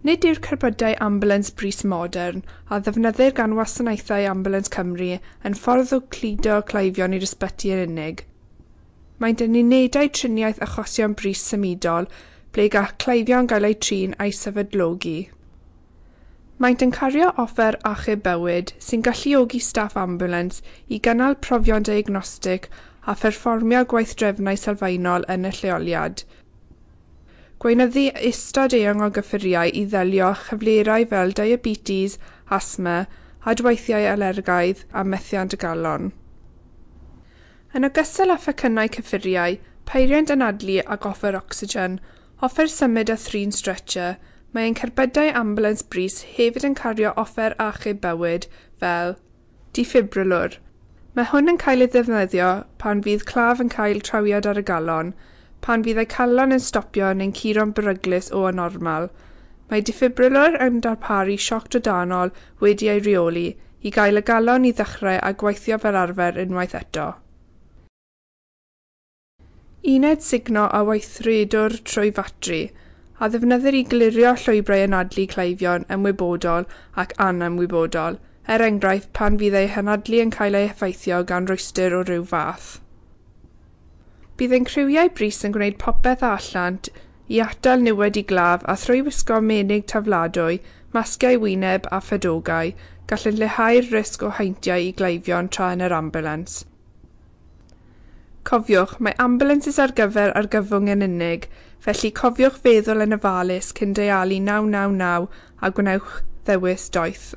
Nid yw'r cerbydau ambulans brys modern a ddefnyddir gan wasanaethau ambulans Cymru yn ffordd o cludo cleifion i'r ysbyty yn unig. Maent yn unedau triniaeth achosion brys symudol ble gall cleifion gael eu trin a'i sefydlogi. Maent yn cario offer achub bywyd sy'n galluogi staff ambulans i gynnal profion diagnostig a pherfformio gweithdrefnau sylfaenol yn y lleoliad. Gweinyddu ystod eang o gyffuriau i ddelio chyflerau fel diabetes, asthma, adweithiau alergaidd a methiant y galon. Yn ogystal â phecynau cyffuriau, peiriant anadlu ag offer ocsigen, offer symud a thrin stretcher, mae'n cerbydau ambulans brys hefyd yn cario offer achub bywyd fel defibrilwr. Mae hwn yn cael ei ddefnyddio pan fydd claf yn cael trawiad ar y galon, pan fydd ei calon yn stopio neu'n curo'n beryglus o anormal. Mae defibrilwr yn darparu sioc drydanol wedi ei reoli i gael y galon i ddechrau a gweithio fel arfer unwaith eto. Uned signo a weithredwr trwy ffatri a ddefnyddir i glirio llwybrau anadlu cleifion ymwybodol ac anymwybodol, enghraifft pan fydd ei hanadlu yn cael ei effeithio gan rwystyr o ryw fath. Bydd ein criwiau brys yn gwneud popeth allant i atal niwed i glaf a thrwy wisgo menig tafladwy, masgiau wyneb a phedogau, gall yn lleihau'r risg o heintiau i gleifion tra yn yr ambulans. Cofiwch, mae ambulances ar gyfer argyfwng yn unig, felly cofiwch feddwl yn ofalus cyn deialu 999 a gwnewch ddewis doeth.